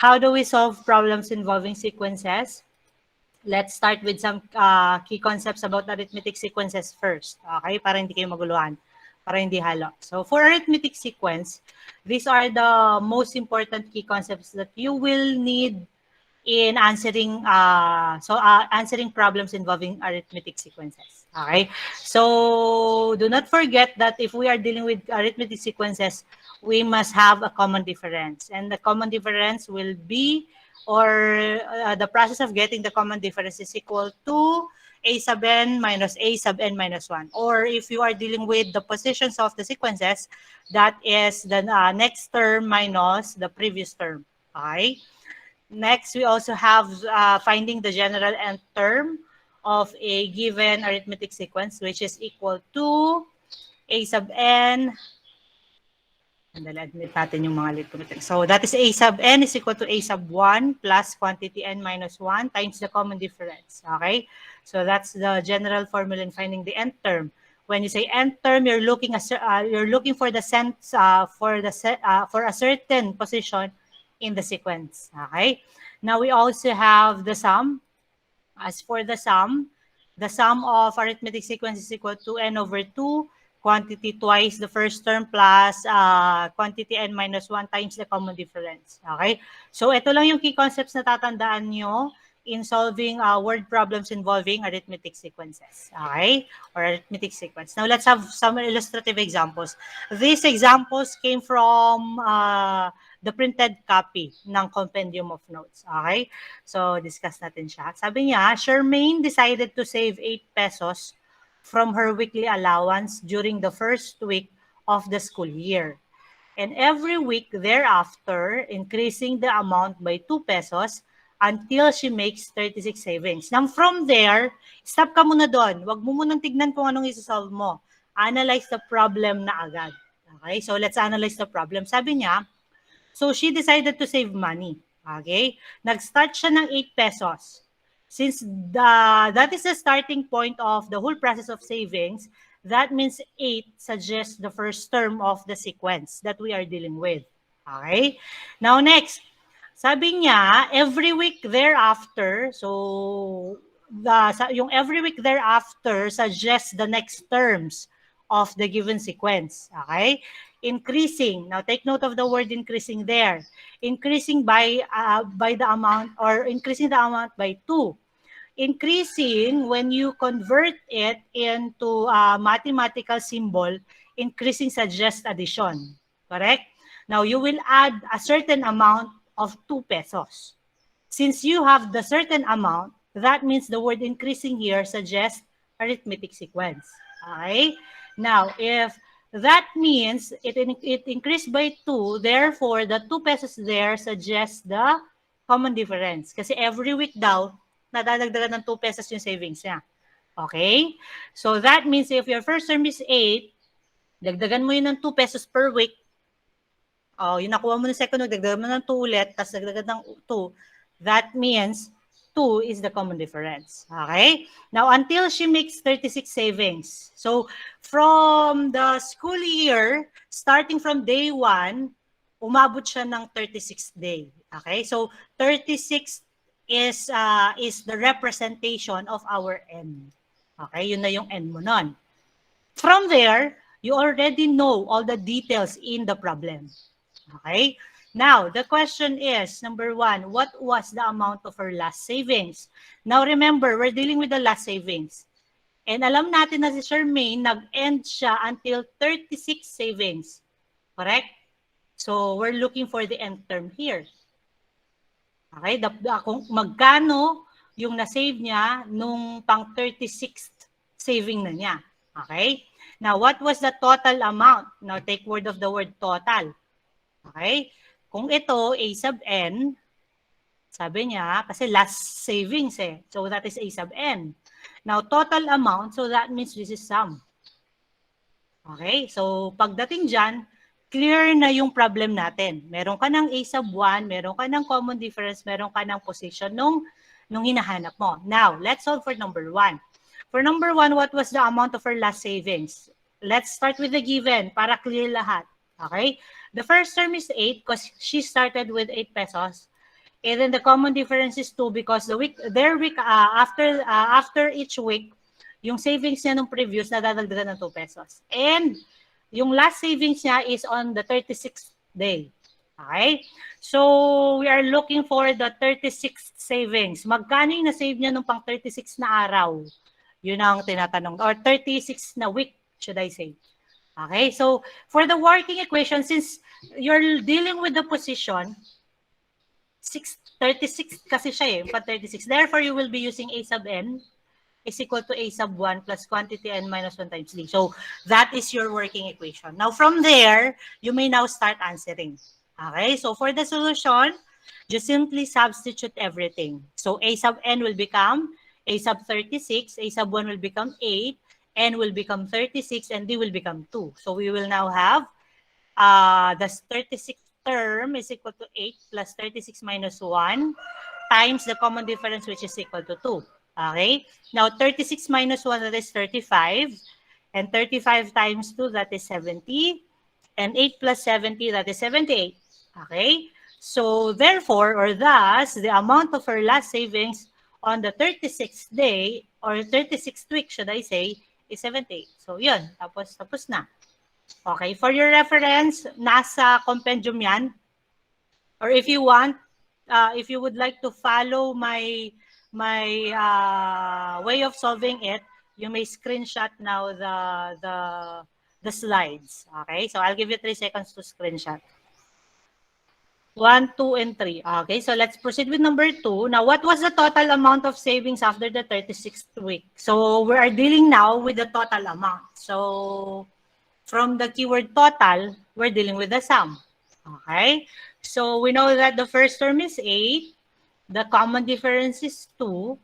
How do we solve problems involving sequences? Let's start with some key concepts about arithmetic sequences first. Okay? Para hindi kayo maguluhan. Para hindi halo. So for arithmetic sequence, these are the most important key concepts that you will need in answering problems involving arithmetic sequences. Okay? So do not forget that if we are dealing with arithmetic sequences, we must have a common difference. And the common difference will be, or the process of getting the common difference is equal to a sub n minus a sub n minus 1. Or if you are dealing with the positions of the sequences, that is the next term minus the previous term. Okay? Next, we also have finding the general nth term of a given arithmetic sequence, which is equal to a sub n. Andali, admit natin yung mga arithmetic. So that is a sub n is equal to a sub 1 plus quantity n minus 1 times the common difference. Okay? So that's the general formula in finding the nth term. When you say nth term, you're looking for the sense for a certain position in the sequence. Okay? Now we also have the sum. As for the sum of arithmetic sequence is equal to n over 2, quantity twice the first term plus quantity n minus 1 times the common difference. Okay? So ito lang yung key concepts na tatandaan nyo in solving word problems involving arithmetic sequences. Okay? Or arithmetic sequence. Now let's have some illustrative examples. These examples came from the printed copy ng Compendium of Notes. Okay? So, discuss natin siya. Sabi niya, Charmaine decided to save 8 pesos from her weekly allowance during the first week of the school year. And every week thereafter, increasing the amount by 2 pesos until she makes 36 savings. Now, from there, stop ka muna doon. Huwag mo munang tignan kung anong isa-solve mo. Analyze the problem na agad. Okay? So, let's analyze the problem. Sabi niya, so she decided to save money. Okay? Nag-start siya ng 8 pesos. Since that is the starting point of the whole process of savings, that means 8 suggests the first term of the sequence that we are dealing with. Okay? Now next, sabi niya, every week thereafter, so yung every week thereafter suggests the next terms of the given sequence. Okay? Increasing. Now take note of the word increasing there. Increasing by the amount, or increasing the amount by 2. Increasing, when you convert it into a mathematical symbol, increasing suggests addition. Correct? Now you will add a certain amount of 2 pesos. Since you have the certain amount, that means the word increasing here suggests arithmetic sequence. Okay? Now, if that means it increased by 2, therefore, the 2 pesos there suggests the common difference. Kasi every week daw, nadadagdagan ng 2 pesos yung savings niya. Okay? So, that means if your first term is 8, dagdagan mo yun ng 2 pesos per week. Oh, yung nakuha mo ng second week, dagdagan mo ng 2 ulit, tapos dagdagan ng 2. That means 2 is the common difference. Okay? Now, until she makes 36 savings. So, from the school year, starting from day 1, umabot siya ng 36th day. Okay? So, 36 is the representation of our n. Okay? Yun na yung n mo nun. From there, you already know all the details in the problem. Okay? Now, the question is, number 1, what was the amount of her last savings? Now, remember, we're dealing with the last savings. And alam natin na si Charmaine, nag-end siya until 36 savings. Correct? So, we're looking for the end term here. Okay? Kung magkano yung na-save niya nung pang 36th saving na niya. Okay? Now, what was the total amount? Now, take word of the word total. Okay? Kung ito, a sub n, sabi niya, kasi last savings eh. So, that is a sub n. Now, total amount, so that means this is sum. Okay? So, pagdating dyan, clear na yung problem natin. Meron ka ng a sub 1, meron ka ng common difference, meron ka ng position nung hinahanap mo. Now, let's solve for number 1. For number 1, what was the amount of her last savings? Let's start with the given para clear lahat. Okay? The first term is 8 because she started with 8 pesos. And then the common difference is 2 because after each week, yung savings niya nung previous nadadagdagan ng 2 pesos. And yung last savings niya is on the 36th day. Okay? So, we are looking for the 36th savings. Magkano yung na-save niya nung pang 36 na araw? Yun ang tinatanong. Or 36 na week, should I say. Okay? So, for the working equation, since you're dealing with the position, 36 kasi siya pa 36. Therefore, you will be using A sub n is equal to A sub 1 plus quantity n minus 1 times D. So, that is your working equation. Now, from there, you may now start answering. Okay? So, for the solution, just simply substitute everything. So, A sub n will become A sub 36, A sub 1 will become 8, n will become 36, and D will become 2. So, we will now have the 36 term is equal to 8 plus 36 minus 1 times the common difference, which is equal to 2. Okay? Now, 36 minus 1, that is 35. And 35 times 2, that is 70. And 8 plus 70, that is 78. Okay? So, therefore, or thus, the amount of her last savings on the 36th day, or 36th week, should I say, is 78. So, yun. Tapos na. Okay, for your reference, nasa compendium yan. Or if you want, if you would like to follow my way of solving it, you may screenshot now the slides. Okay, so I'll give you 3 seconds to screenshot. 1, 2, and 3. Okay, so let's proceed with number 2. Now, what was the total amount of savings after the 36th week? So we are dealing now with the total amount. So from the keyword total, we're dealing with the sum. Okay? So, we know that the first term is 8. The common difference is 2.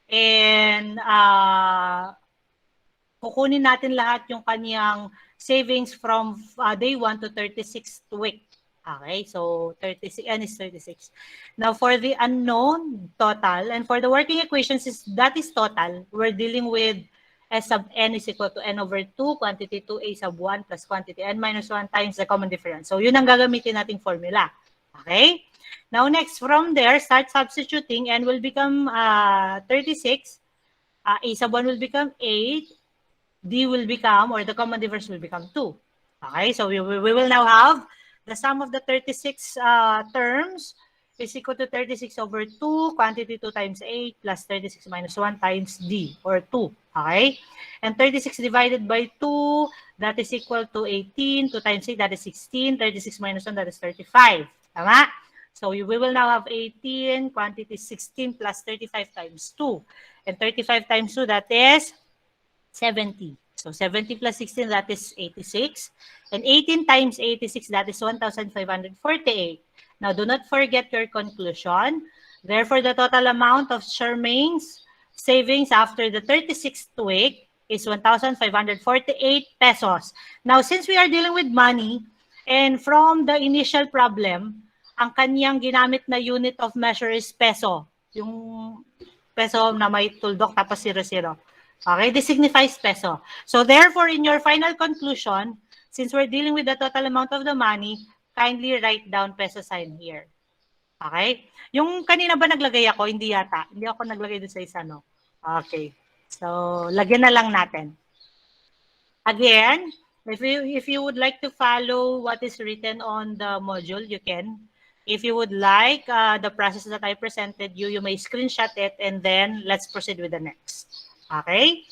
And, kukunin natin lahat yung kanyang savings from day 1 to 36th week. Okay? So, 36, n is 36. Now, for the unknown total, and for the working equations, that is total, we're dealing with S sub n is equal to n over 2, quantity 2a sub 1 plus quantity n minus 1 times the common difference. So, yun ang gagamitin nating formula. Okay? Now, next, from there, start substituting. N will become 36. A sub 1 will become 8. D will become, or the common difference will become 2. Okay? So, we will now have the sum of the 36 terms is equal to 36 over 2, quantity 2 times 8 plus 36 minus 1 times D, or 2. Okay? And 36 divided by 2, that is equal to 18. 2 times 8, that is 16. 36 minus 1, that is 35. Tama? So we will now have 18, quantity 16 plus 35 times 2. And 35 times 2, that is 70. So 70 plus 16, that is 86. And 18 times 86, that is 1,548. Now, do not forget your conclusion. Therefore, the total amount of Charmaine's savings after the 36th week is 1,548 pesos. Now, since we are dealing with money, and from the initial problem, ang kanyang ginamit na unit of measure is peso. Yung peso na may tuldok tapos 00. Okay, this signifies peso. So, therefore, in your final conclusion, since we're dealing with the total amount of the money, kindly write down peso sign here. Okay? Yung kanina ba naglagay ako? Hindi yata. Hindi ako naglagay doon sa isa, no? Okay. So, lagyan na lang natin. Again, if you would like to follow what is written on the module, you can. If you would like the process that I presented you may screenshot it and then let's proceed with the next. Okay?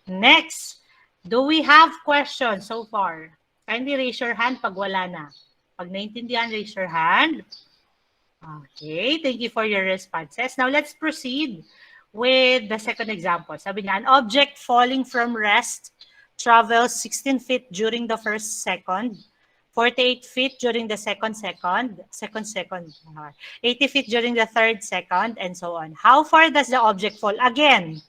Next, do we have questions so far? Kindly raise your hand pag wala na. Pag naintindihan, raise your hand. Okay, thank you for your responses. Now, let's proceed with the second example. Sabi niya, an object falling from rest travels 16 feet during the first second, 48 feet during the second second, 80 feet during the third second, and so on. How far does the object fall? Again,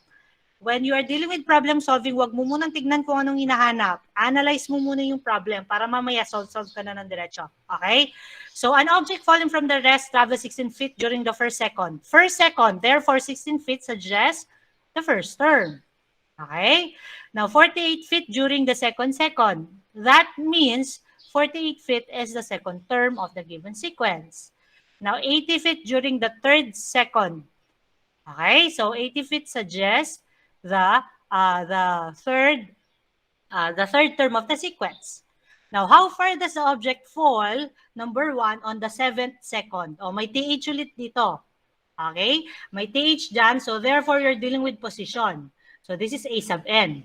when you are dealing with problem solving, wag mo munang tignan kung anong hinahanap. Analyze mo muna yung problem para mamaya solve ka na ng diretso. Okay? So, an object falling from the rest travels 16 feet during the first second. First second, therefore 16 feet suggests the first term. Okay? Now, 48 feet during the second second. That means 48 feet is the second term of the given sequence. Now, 80 feet during the 3rd second. Okay, so 80 feet suggests the third term of the sequence. Now, how far does the object fall? Number 1, on the 7th second. O, may TH ulit dito. Okay? May TH dyan, so therefore, you're dealing with position. So, this is A sub n.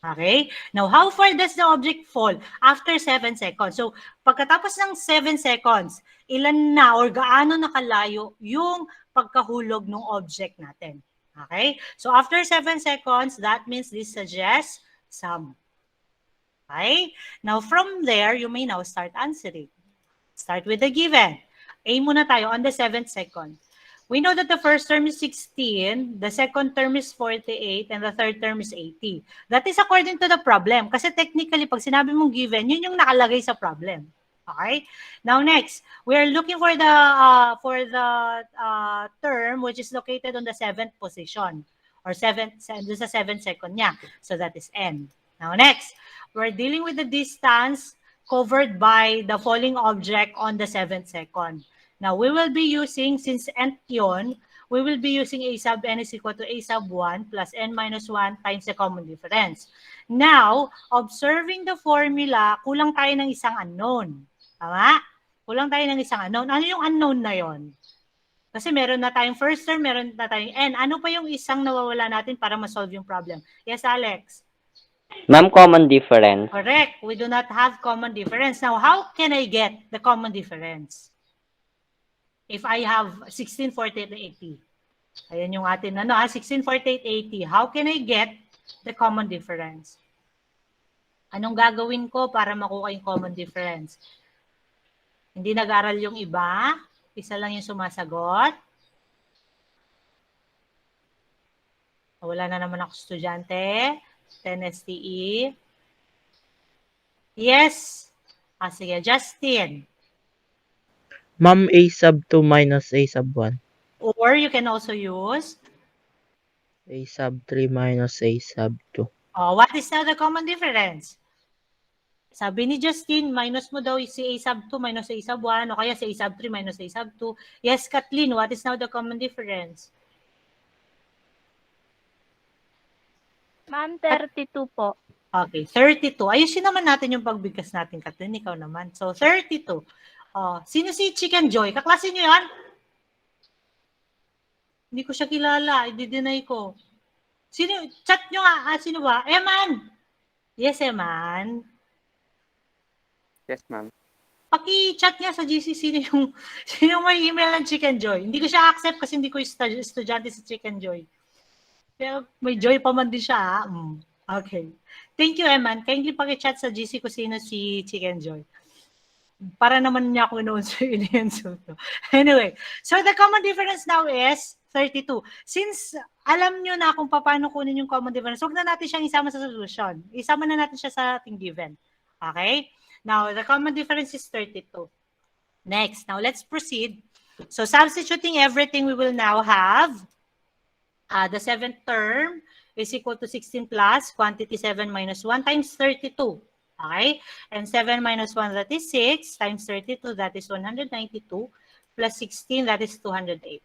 Okay? Now, how far does the object fall? After 7 seconds. So, pagkatapos ng 7 seconds, ilan na or gaano nakalayo yung pagkahulog ng object natin? Okay? So, after 7 seconds, that means this suggests sum. Okay? Now, from there, you may now start answering. Start with the given. A muna tayo on the 7th second. We know that the first term is 16, the second term is 48, and the third term is 80. That is according to the problem. Kasi technically, pag sinabi mong given, yun yung nakalagay sa problem. Okay? Now next, we are looking for the term which is located on the 7th position or 7th sa 7th second niya. So that is n. Now next, we're dealing with the distance covered by the falling object on the 7th second. Now, we will be using, since nth yun, we will be using a sub n is equal to a sub 1 plus n minus 1 times the common difference. Now, observing the formula, kulang tayo ng isang unknown. Tama? Kulang tayo ng isang unknown. Ano yung unknown na yon? Kasi meron na tayong first term, meron na tayong n. Ano pa yung isang nawawala natin para ma-solve yung problem? Yes, Alex? Ma'am, common difference. Correct. We do not have common difference. Now, how can I get the common difference? If I have 16, 48, 80. Ayan yung atin, 16, 48, 80. How can I get the common difference? Anong gagawin ko para makuha yung common difference? Hindi nag-aral yung iba? Isa lang yung sumasagot? Wala na naman ako estudyante. 10 STE. Yes. Sige, Justin. Ma'am, a sub 2 minus a sub 1. Or you can also use A sub 3 minus a sub 2. Oh, what is now the common difference? Sabi ni Justin, minus mo daw si a sub 2 minus a sub 1 o kaya si a sub 3 minus a sub 2. Yes, Kathleen, what is now the common difference? Ma'am, 32 po. Okay, 32. Ayusin naman natin yung pagbigkas natin, Kathleen. Ikaw naman. So, 32. Sino si Chicken Joy? Kaklase niyo yan? Hindi ko siya kilala. I-deny ko. Sino? Chat nyo nga. Sino ba? Eman! Yes, Eman. Yes, ma'am. Paki-chat niya sa GC sino yung may email ng Chicken Joy. Hindi ko siya accept kasi hindi ko estudyante sa Chicken Joy. Pero may joy pa man din siya. Okay. Thank you, Eman. Kindly paki-chat sa GC ko sino si Chicken Joy. Para naman niya ako noon sa iniinsulto. Anyway, so the common difference now is 32. Since alam nyo na kung paano kunin yung common difference, huwag na natin siyang isama sa solution. Isama na natin siya sa ating given. Okay? Now, the common difference is 32. Next, now let's proceed. So, substituting everything, we will now have the 7th term is equal to 16 plus quantity 7 minus 1 times 32. Okay? And 7 minus 1, that is 6, times 32, that is 192, plus 16, that is 208.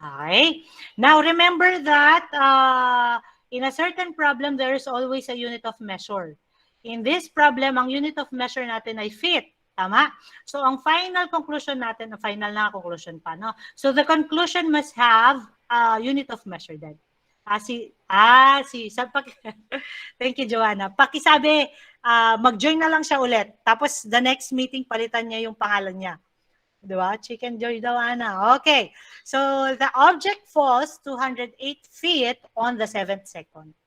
Okay? Now, remember that in a certain problem, there is always a unit of measure. In this problem, ang unit of measure natin ay feet. Tama? So, ang final conclusion natin, final na conclusion pa, no? So, the conclusion must have a unit of measure then. Thank you, Joanna. Pakisabi, mag-join na lang siya ulit. Tapos, the next meeting, palitan niya yung pangalan niya. Diba? Chicken Joy daw, Ana. Okay. So, the object falls 208 feet on the 7th second.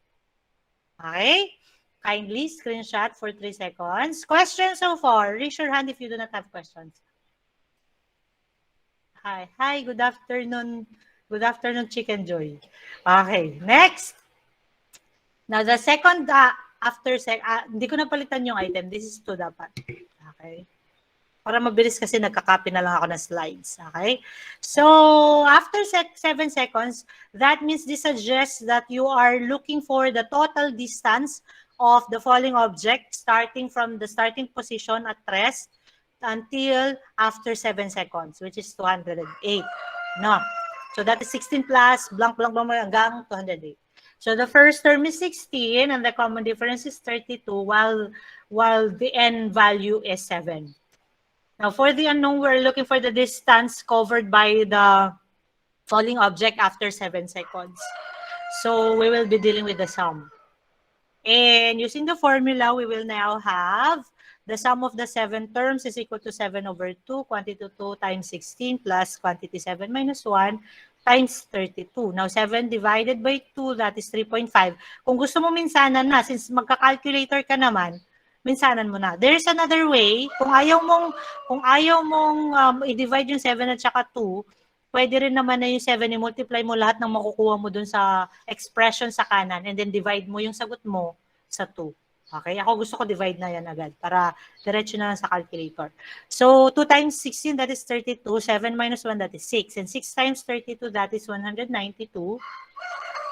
Okay? Kindly screenshot for 3 seconds. Questions so far? Raise your hand if you do not have questions. Hi. Hi, good afternoon. Good afternoon, Chicken Joy. Okay, next. Now, the second, hindi ko napalitan yung item. This is 2 dapat. Okay. Para mabilis kasi nagka-copy na lang ako ng slides. Okay. So, after 7 seconds, that means this suggests that you are looking for the total distance of the falling object starting from the starting position at rest until after 7 seconds, which is 208. No? So that is 16 plus blank hanggang 208. So the first term is 16 and the common difference is 32 while the n value is 7. Now for the unknown, we're looking for the distance covered by the falling object after 7 seconds. So we will be dealing with the sum. And using the formula, we will now have the sum of the 7 terms is equal to 7 over 2, quantity 2 times 16 plus quantity 7 minus 1 times 32. Now, 7 divided by 2, that is 3.5. Kung gusto mo minsanan na, since magka-calculator ka naman, minsanan mo na. There's another way. Kung ayaw mong i-divide yung 7 at saka 2, pwede rin naman na yung 7, i-multiply mo lahat ng makukuha mo dun sa expression sa kanan and then divide mo yung sagot mo sa 2. Okay? Ako gusto ko divide na yan agad para diretso na lang sa calculator. So, 2 times 16, that is 32. 7 minus 1, that is 6. And 6 times 32, that is 192.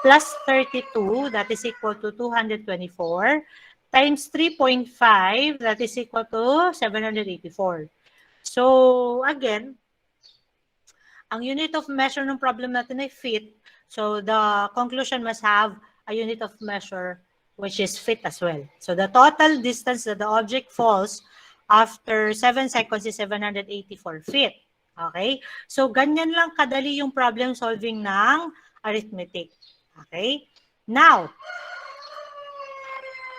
Plus 32, that is equal to 224. Times 3.5, that is equal to 784. So, again, ang unit of measure ng problem natin ay feet. So, the conclusion must have a unit of measure which is feet as well. So, the total distance that the object falls after 7 seconds is 784 feet. Okay? So, ganyan lang kadali yung problem solving ng arithmetic. Okay? Now,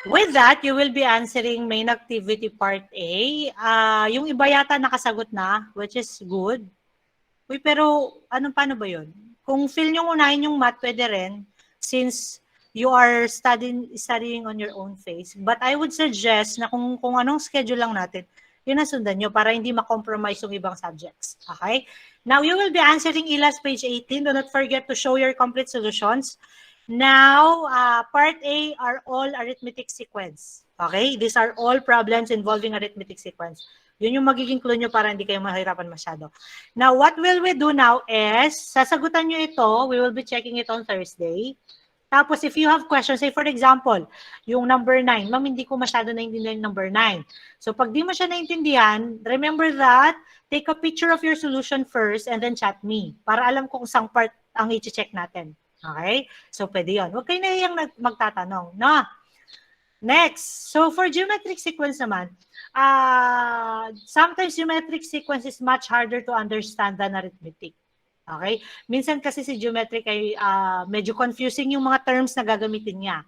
with that, you will be answering main activity part A. Yung iba yata nakasagot na, which is good. Uy, pero paano ba yun? Kung feel nyo unahin yung math, pwede rin, since you are studying on your own pace. But I would suggest na kung anong schedule lang natin, yun ang sundan nyo para hindi ma-compromise yung ibang subjects. Okay? Now, you will be answering ILAS page 18. Do not forget to show your complete solutions. Now, part A are all arithmetic sequence. Okay? These are all problems involving arithmetic sequence. Yun yung magiging clue nyo para hindi kayo mahirapan masyado. Now, what will we do now is, sasagutan nyo ito, we will be checking it on Thursday. Tapos, if you have questions, say for example, yung number 9, ma'am, hindi ko masyado naintindihan yung number 9. So, pag di mo siya naintindihan, remember that, take a picture of your solution first and then chat me para alam ko kung saan part ang i-check natin. Okay? So, pwede yun. Huwag kayo nahiyang magtatanong. No? Next. So, for geometric sequence naman, sometimes geometric sequence is much harder to understand than arithmetic. Okay? Minsan kasi si geometric ay medyo confusing yung mga terms na gagamitin niya.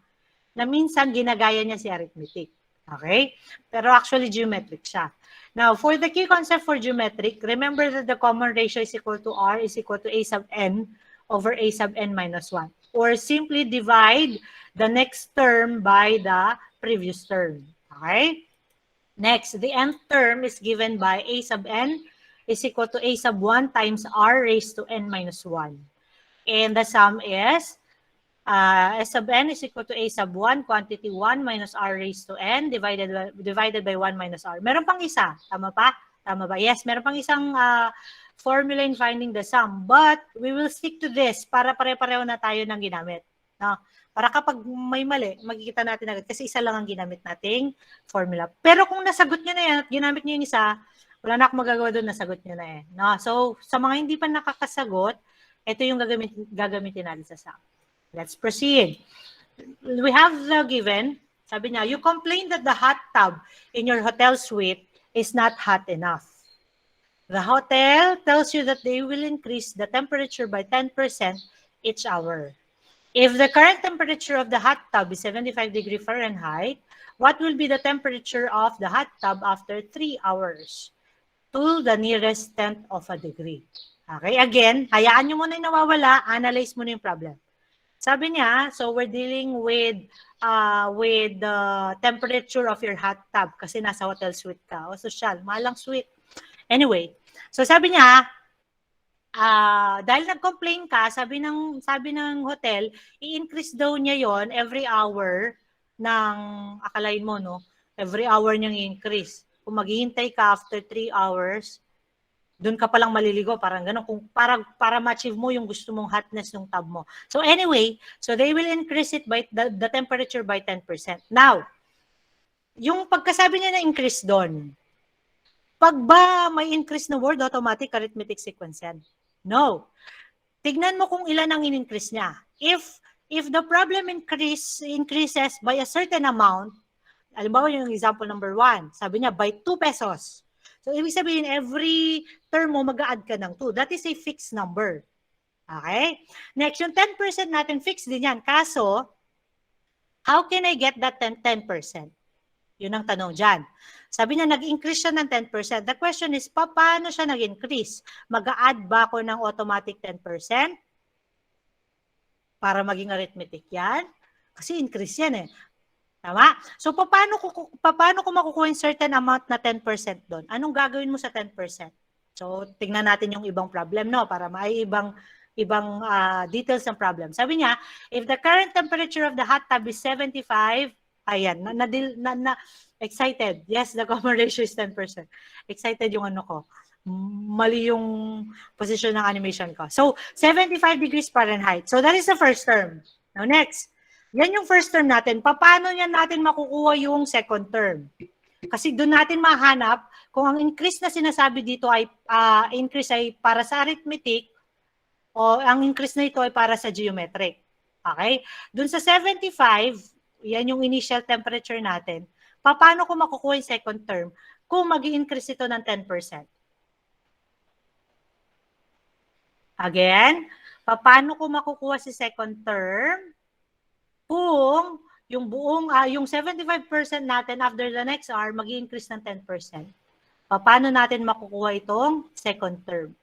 Na minsan ginagaya niya si arithmetic. Okay? Pero actually geometric siya. Now, for the key concept for geometric, remember that the common ratio is equal to R is equal to A sub n over A sub n minus 1. Or simply divide the next term by the previous term. Okay? Next, the nth term is given by A sub n is equal to A sub 1 times R raised to n minus 1. And the sum is S sub n is equal to A sub 1 quantity 1 minus R raised to n divided by 1 minus R. Meron pang isa. Tama pa? Tama ba? Yes, meron pang isang formula in finding the sum. But we will stick to this para pare-pareho na tayo ng ginamit. No? Para kapag may mali, makikita natin agad kasi isa lang ang ginamit nating formula. Pero kung nasagot nyo na yan at ginamit nyo yung isa, wala na akong magagawa doon, nasagot nyo na eh. No? So, sa mga hindi pa nakakasagot, ito yung gagamitin natin sa sum. Let's proceed. We have the given. Sabi niya, you complain that the hot tub in your hotel suite is not hot enough. The hotel tells you that they will increase the temperature by 10% each hour. If the current temperature of the hot tub is 75 degrees Fahrenheit, what will be the temperature of the hot tub after 3 hours? To the nearest tenth of a degree. Okay, again, hayaan nyo muna yung nawawala, analyze mo na yung problem. Sabi niya, so we're dealing with the temperature of your hot tub kasi nasa hotel suite ka. O social, malang suite. Anyway, so sabi niya, dahil nag-complain ka, sabi ng hotel, i-increase daw niya yon every hour ng, akalain mo, no? Every hour niyang i-increase. Kung maghihintay ka after 3 hours, doon ka palang maliligo, parang gano'n, kung para ma-achieve mo yung gusto mong hotness ng tub mo. So anyway, so they will increase it by the temperature by 10%. Now, yung pagkasabi niya na increase doon, Pag ba may increase na word, automatic arithmetic sequence yan? No. Tignan mo kung ilan ang in-increase niya. If the problem increases by a certain amount, halimbawa yung example number 1, sabi niya by 2 pesos. So, ibig sabihin, every term mo, mag-a-add ka ng 2. That is a fixed number. Okay? Next, yung 10% natin, fixed din yan. Kaso, how can I get that 10%? Yun ang tanong dyan. Sabi niya, nag-increase siya ng 10%. The question is, paano siya nag-increase? Mag-a-add ba ako ng automatic 10%? Para maging arithmetic yan? Kasi increase yan eh. Tama? So, paano ko makukuha yung certain amount na 10% doon? Anong gagawin mo sa 10%? So, tingnan natin yung ibang problem, no? Para may ibang details ng problem. Sabi niya, if the current temperature of the hot tub is 75, ayan, excited. Yes, the common ratio is 10%. Excited yung ano ko. Mali yung position ng animation ko. So, 75 degrees Fahrenheit. So, that is the first term. Now, next. Yan yung first term natin. Paano yan natin makukuha yung second term? Kasi doon natin mahanap kung ang increase na sinasabi dito ay increase ay para sa arithmetic o ang increase na ito ay para sa geometric. Okay? Doon sa 75, yan yung initial temperature natin. Paano ko makukuha yung second term kung mag-i-increase ito ng 10%? Again, paano ko makukuha si second term kung yung buong, yung 75% natin after the next hour, mag-i-increase ng 10%? Paano natin makukuha itong second term?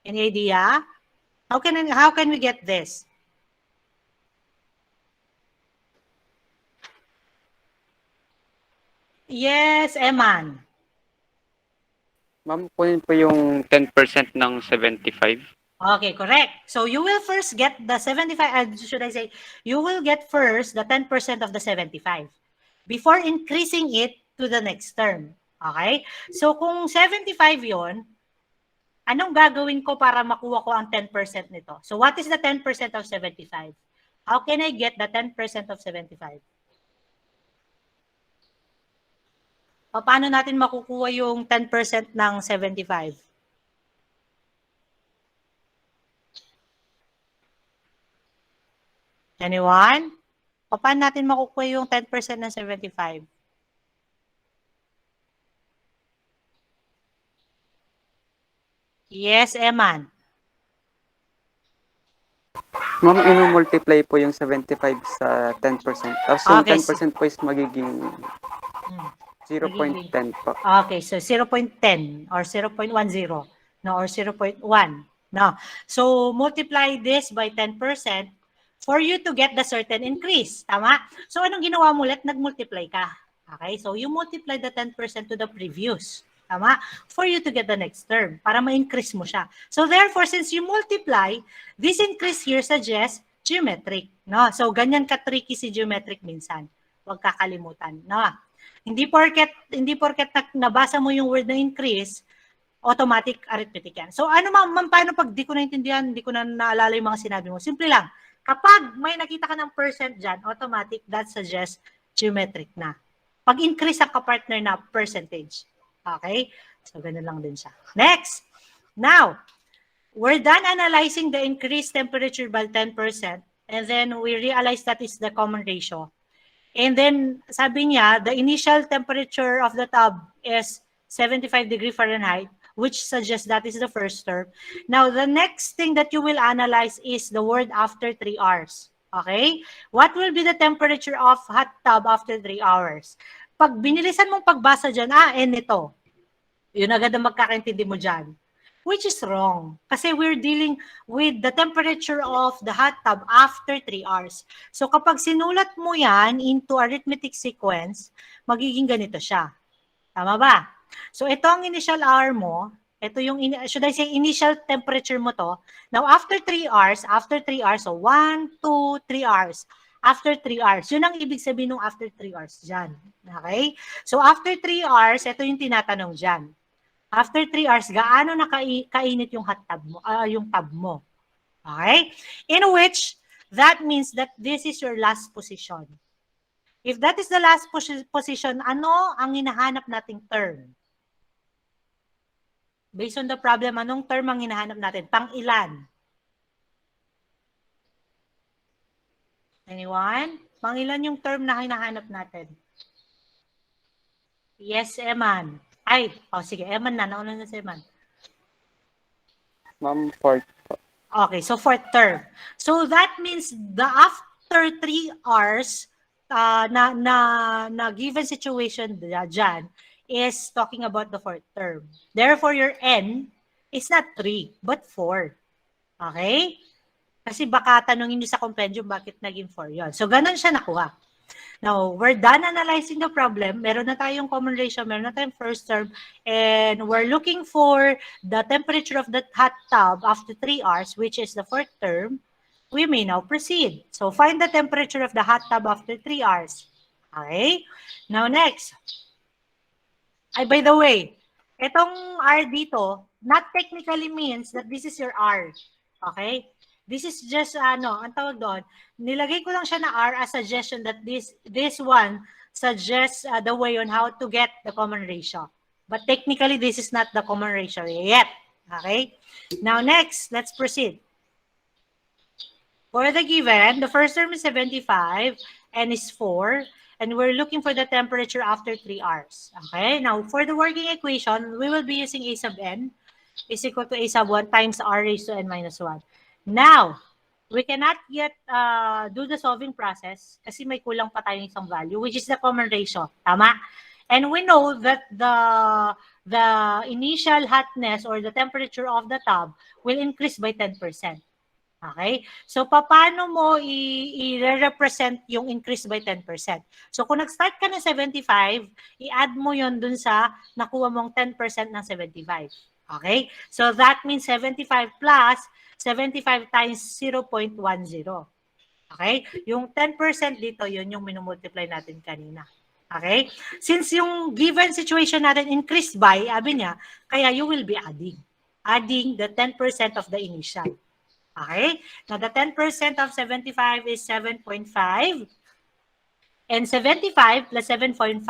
Any idea? How can we get this? Yes, Eman. Ma'am, kunin po yung 10% ng 75. Okay, correct. So you will first get the 75, should I say, you will get first the 10% of the 75 before increasing it to the next term. Okay? So kung 75 yon, anong gagawin ko para makuha ko ang 10% nito? So what is the 10% of 75? How can I get the 10% of 75? Paano natin makukuha yung 10% ng 75? Anyone? Paano natin makukuha yung 10% ng 75? Yes, Eman. Ma'am, ino-multiply po yung 75 sa 10%. Tapos yung Okay, 10% po is magiging 0.10 po. Okay, so 0.10 or 0.10, no, or 0.1, no. So multiply this by 10% for you to get the certain increase. Tama? So anong ginawa mo? Nag-multiply ka. Okay, so you multiply the 10% to the previous. Tama? For you to get the next term, para ma-increase mo siya. So therefore, since you multiply, this increase here suggests geometric. No? So ganyan ka-tricky si geometric minsan. Huwag kakalimutan. No? Hindi porket nabasa mo yung word na increase, automatic arithmetic yan. So ano ma'am, paano pag di ko naintindihan, hindi ko na naalala yung mga sinabi mo? Simple lang. Kapag may nakita ka ng percent dyan, automatic, that suggests geometric na. Pag increase ang kapartner na percentage. Okay? So ganun lang din siya. Next. Now, we're done analyzing the increased temperature by 10%, and then we realize that is the common ratio. And then, sabi niya, the initial temperature of the tub is 75 degrees Fahrenheit, which suggests that is the first term. Now, the next thing that you will analyze is the word after 3 hours. Okay? What will be the temperature of hot tub after 3 hours? Pag binilisan mong pagbasa dyan, ito. Yun agad ang magkakaintindi mo dyan. Which is wrong. Kasi we're dealing with the temperature of the hot tub after 3 hours. So kapag sinulat mo yan into arithmetic sequence, magiging ganito siya. Tama ba? So ito ang initial hour mo. Ito yung, should I say, initial temperature mo to. Now after 3 hours, so 1, 2, 3 hours. After 3 hours. Yun ang ibig sabihin ng after 3 hours dyan. Okay? So after 3 hours, ito yung tinatanong dyan. After 3 hours, gaano na kainit yung hot tub mo, yung tub mo? Okay? In which, that means that this is your last position. If that is the last position, ano ang hinahanap nating term? Based on the problem, anong term ang hinahanap natin? Pang-ilan? Anyone? Pang-ilan yung term na hinahanap natin? Yes, Eman. Ay, sige, Eman na. Nauna na si Eman. Ma'am, fourth. Okay, so fourth term. So that means the after 3 hours na given situation dyan is talking about the fourth term. Therefore, your N is not 3, but 4. Okay? Kasi baka tanongin niyo sa compendium bakit naging 4 yon. So, ganun siya nakuha. Now, we're done analyzing the problem. Meron na tayong common ratio, meron na tayong first term, and we're looking for the temperature of the hot tub after 3 hours, which is the fourth term. We may now proceed. So, find the temperature of the hot tub after 3 hours. Okay? Now, next. Ay, by the way, itong R dito, not technically means that this is your R. Okay? This is just, ang tawag doon, nilagay ko lang siya na R as suggestion that this one suggests the way on how to get the common ratio. But technically, this is not the common ratio yet. Okay? Now, next, let's proceed. For the given, the first term is 75, N is 4, and we're looking for the temperature after 3 hours. Okay? Now, for the working equation, we will be using A sub N is equal to A sub 1 times R raised to N minus 1. Now, we cannot yet do the solving process kasi may kulang pa tayong isang value, which is the common ratio. Tama? And we know that the initial hotness or the temperature of the tub will increase by 10%. Okay? So, paano mo i-represent yung increase by 10%? So, kung nag-start ka ng 75, i-add mo yon dun sa nakuha mong 10% ng 75. Okay? So, that means 75 plus 75 times 0.10. Okay? Yung 10% dito, yun yung minumultiply natin kanina. Okay? Since yung given situation natin increased by, sabi niya, kaya you will be adding. Adding the 10% of the initial. Okay? Now, the 10% of 75 is 7.5. And 75 plus 7.5,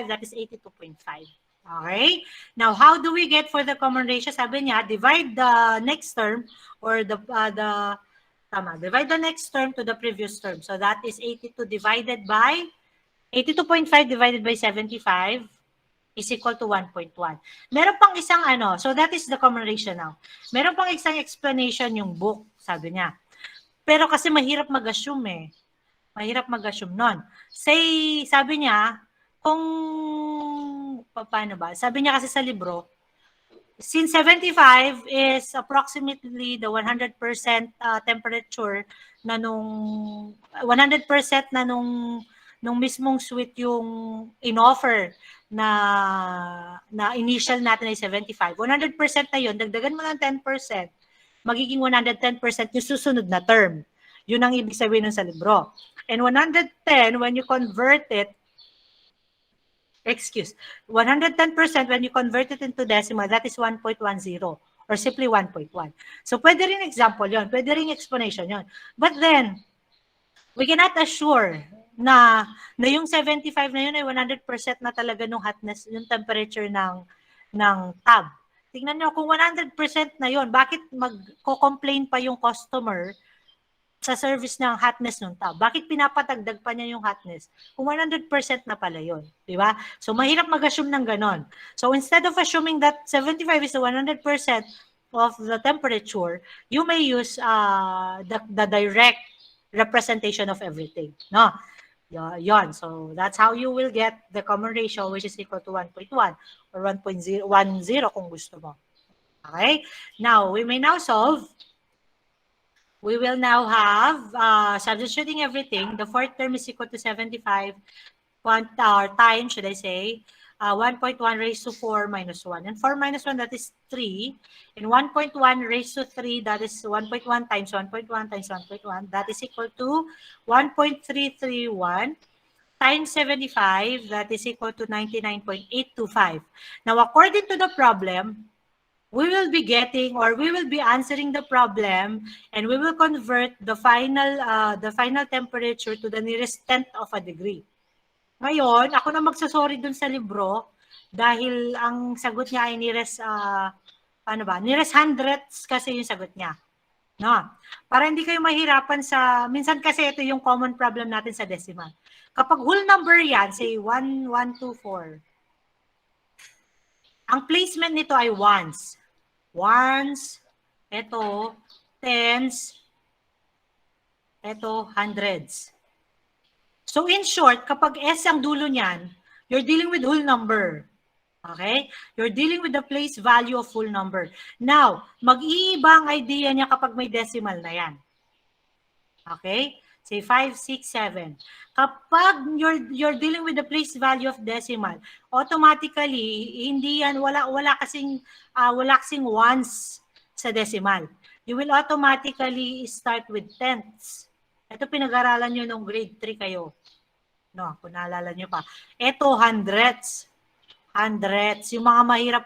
that is 82.5. Okay? Now, how do we get for the common ratio? Sabi niya, divide the next term or divide the next term to the previous term. So, that is 82 divided by 82.5 divided by 75 is equal to 1.1. Meron pang isang so that is the common ratio now. Meron pang isang explanation yung book, sabi niya. Pero kasi mahirap mag-assume Mahirap mag-assume nun. Sabi niya, paano ba? Sabi niya kasi sa libro, since 75 is approximately the 100% temperature na nung 100% na nung mismong suite yung in-offer na initial natin ay 75. 100% na yun, dagdagan mo ng 10%, magiging 110% yung susunod na term. Yun ang ibig sabihin nun sa libro. And 110, when you convert it, 110% when you convert it into decimal, that is 1.10 or simply 1.1. So, pwede rin example yon, pwede rin explanation yon. But then, we cannot assure na yung 75 na yun ay 100% na talaga nung hotness, yung temperature ng tub. Tingnan nyo, kung 100% na yun, bakit magko-complain pa yung customer sa service ng hotness ng tub? Bakit pinapatagdag pa niya yung hotness? Kung 100% na pala yun. Diba? So, mahirap mag-assume ng ganon. So, instead of assuming that 75 is 100% of the temperature, you may use the direct representation of everything. No? Yon. So, that's how you will get the common ratio, which is equal to 1.1 or 1.10 kung gusto mo. Okay? Now, we may now solve. We will now have, substituting everything, the fourth term is equal to 75 times, should I say, 1.1 raised to 4 minus 1. And 4 minus 1, that is 3. And 1.1 raised to 3, that is 1.1 times 1.1 times 1.1. That is equal to 1.331 times 75, that is equal to 99.825. Now, according to the problem, we will be getting or we will be answering the problem and we will convert the final temperature to the nearest tenth of a degree. Ngayon, ako na magsasorry dun sa libro Dahil ang sagot niya ay nearest, paano ba? Nearest hundredths kasi yung sagot niya. No? Para hindi kayo mahirapan sa, minsan kasi ito yung common problem natin sa decimal. Kapag whole number yan, say 1, 1, 2, 4, ang placement nito ay ones. Ones, ito, tens, ito, hundreds. So in short, kapag S ang dulo niyan, you're dealing with whole number. Okay? You're dealing with the place value of whole number. Now, mag-iiba ang idea niya kapag may decimal na yan. Okay? Say 5, 6, 7. Kapag you're dealing with the place value of decimal, automatically hindi yan wala kasing ones sa decimal. You will automatically start with tenths. Ito pinag-aralan niyo nung grade 3 kayo. No, kung naalala niyo pa. Ito hundreds. Hundreds. Yung mga mahirap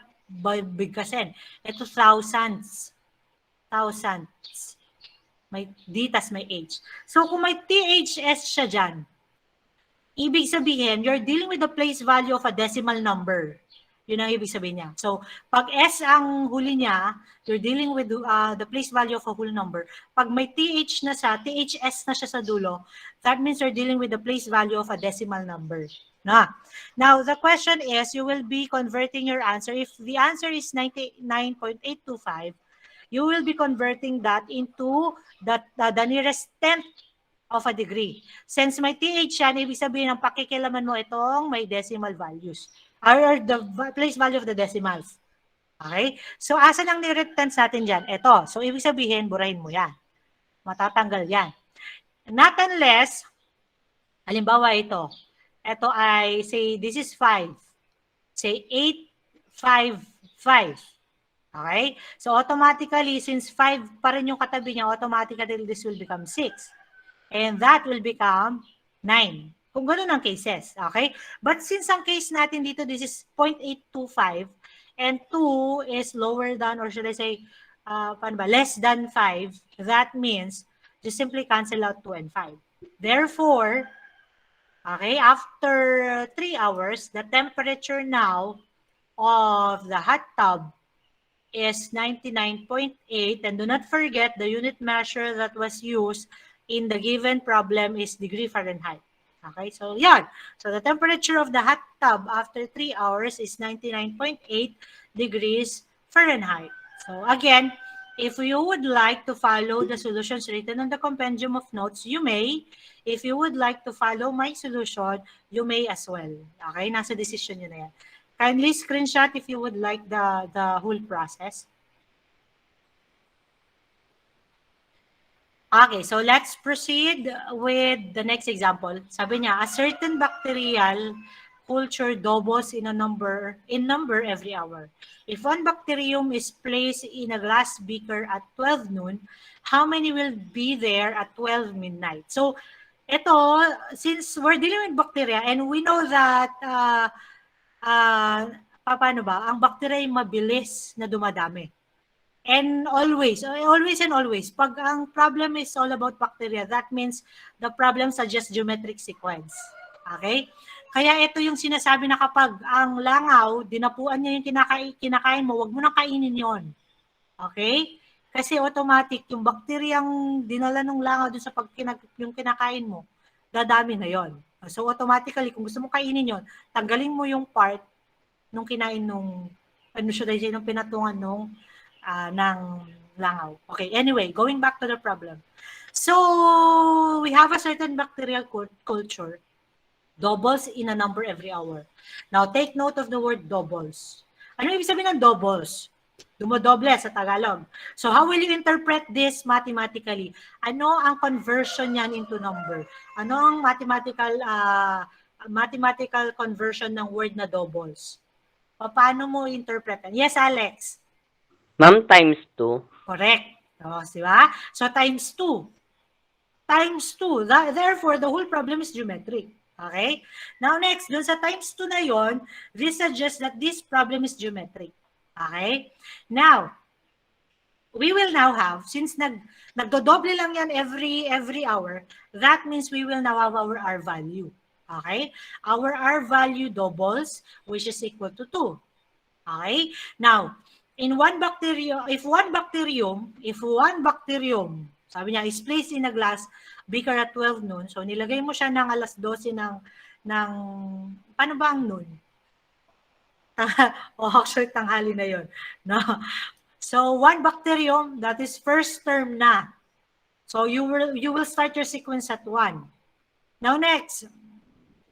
bigkasin. Ito thousands. Thousands. May D tas may H. So kung may THS siya dyan, ibig sabihin, you're dealing with the place value of a decimal number. Yun ang ibig sabihin niya. So pag S ang huli niya, you're dealing with the place value of a whole number. Pag may TH na siya, THS na siya sa dulo, that means you're dealing with the place value of a decimal number. Now, the question is, you will be converting your answer. If the answer is 99.825, you will be converting that into the nearest tenth of a degree. Since may TH yan, ibig sabihin ang pakikilaman mo itong may decimal values. Or the place value of the decimals. Okay? So, asan ang nearest tenths natin dyan? Ito. So, ibig sabihin, burahin mo yan. Matatanggal yan. Not unless, halimbawa ito. Ito ay, say, this is 5. Say, 8, 5, 5. Okay? So, automatically, since 5 pa rin yung katabi niya, automatically, this will become 6. And that will become 9. Kung gano'n ang cases. Okay? But since ang case natin dito, this is 0.825, and 2 is lower than, or should I say, less than 5, that means, just simply cancel out 2 and 5. Therefore, okay, after 3 hours, the temperature now of the hot tub is 99.8, and do not forget the unit measure that was used in the given problem is degree Fahrenheit. Okay, so yan. So the temperature of the hot tub after 3 hours is 99.8 degrees Fahrenheit. So again, if you would like to follow the solutions written on the compendium of notes, you may. If you would like to follow my solution, you may as well. Okay, nasa decision nyo na yan. Kindly screenshot if you would like the whole process. Okay, so let's proceed with the next example. Sabi niya, a certain bacterial culture doubles in number every hour. If one bacterium is placed in a glass beaker at 12 noon, how many will be there at 12 midnight? So, ito, since we're dealing with bacteria and we know that paano ba, ang bacteria ay mabilis na dumadami. And always, pag ang problem is all about bacteria, that means the problem suggests geometric sequence. Okay? Kaya ito yung sinasabi na kapag ang langaw, dinapuan niya yung kinakain mo, wag mo nang kainin yon. Okay? Kasi automatic, yung bakteryang dinala ng langaw dun sa yung kinakain mo, dadami na yon. So automatically, kung gusto mo kainin yon, tanggalin mo yung part nung kinain nung, nung pinatungan nung ng langaw. Okay, anyway, going back to the problem. So, we have a certain bacterial culture. Doubles in a number every hour. Now, take note of the word doubles. Ano ibig sabihin ng doubles? Dumodoble sa Tagalog. So, how will you interpret this mathematically? Ano ang conversion niyan into number? Ano ang mathematical conversion ng word na doubles? Paano mo interpret? Yes, Alex? Ma'am, times 2. Correct. O, di ba? So, times 2. Times 2. Therefore, the whole problem is geometric. Okay? Now, next, dun sa times 2 na yon, this suggests that this problem is geometric. Okay? Now, we will now have, since nagdodoble lang yan every hour, that means we will now have our R value. Okay? Our R value doubles, which is equal to 2. Okay? Now, in one bacterium, if one bacterium, sabi niya, is placed in a glass beaker at 12 noon, so nilagay mo siya ng alas 12 ng paano ba ang noon? Actually, tanghali na yun. No? So, one bacterium, that is first term na. So, you will start your sequence at 1. Now, next,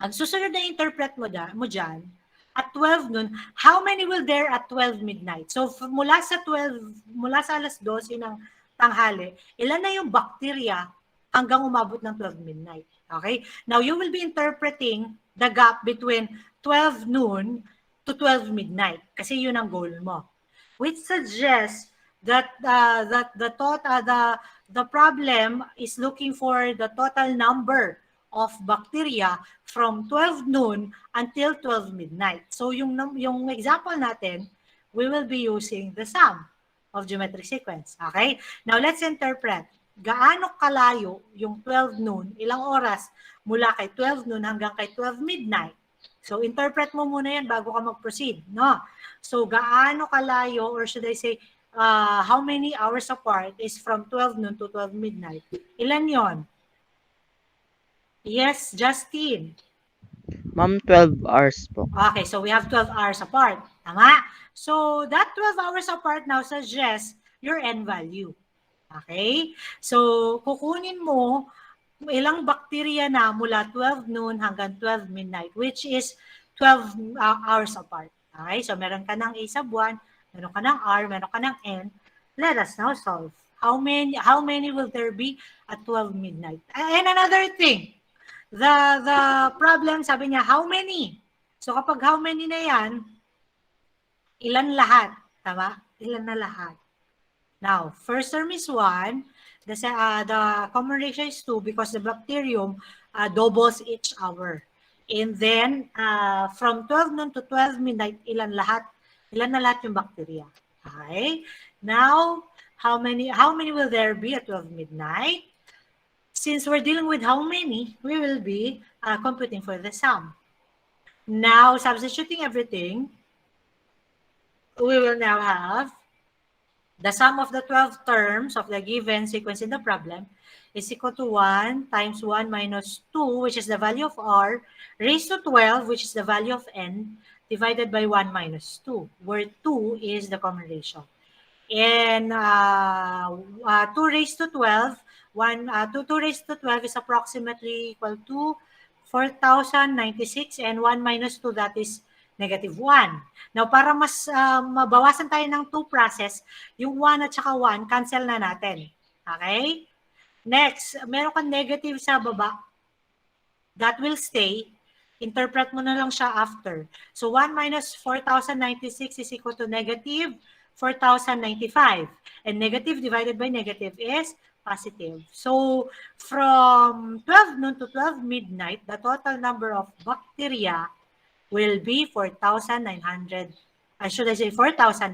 ang susunod na interpret mo dyan, at 12 noon, how many will there at 12 midnight? So, mula sa alas 12 ng tanghali, ilan na yung bacteria hanggang umabot ng 12 midnight? Okay? Now, you will be interpreting the gap between 12 noon to 12 midnight kasi yun ang goal mo. Which suggests that the problem is looking for the total number of bacteria from 12 noon until 12 midnight. So yung example natin, we will be using the sum of geometric sequence. Okay? Now let's interpret. Gaano kalayo yung 12 noon, ilang oras mula kay 12 noon hanggang kay 12 midnight? So interpret mo muna yan bago ka mag-proceed. No? So gaano kalayo, or should I say, how many hours apart is from 12 noon to 12 midnight? Ilan yon? Yes, Justin. Ma'am, 12 hours po. Okay, so we have 12 hours apart. Tama? So that 12 hours apart now suggests your N value. Okay? So kukunin mo ilang bacteria na mula 12 noon hanggang 12 midnight, which is 12 hours apart. Okay? So meron ka ng A sub 1, meron ka ng R, meron ka ng N. Let us now solve. How many will there be at 12 midnight? And another thing, the problem, sabi niya, how many? So kapag how many na yan, ilan lahat? Tama? Ilan na lahat? Now, first term is 1. The common ratio is 2 because the bacterium doubles each hour. And then, from 12 noon to 12 midnight, ilan na lahat yung bacteria. Okay? Now, how many will there be at 12 midnight? Since we're dealing with how many, we will be computing for the sum. Now, substituting everything, we will now have the sum of the 12 terms of the given sequence in the problem is equal to 1 times 1 minus 2, which is the value of R, raised to 12, which is the value of N, divided by 1 minus 2, where 2 is the common ratio. And 2 raised to 12, 2 raised to 12 is approximately equal to 4,096, and 1 minus 2, that is negative 1. Now, para mas mabawasan tayo ng 2 process, yung 1 at saka 1, cancel na natin. Okay? Next, meron kang negative sa baba. That will stay. Interpret mo na lang siya after. So, 1 minus 4,096 is equal to negative 4,095. And negative divided by negative is positive. So, from 12 noon to 12 midnight, the total number of bacteria will be 4,900. Should I say 4,000?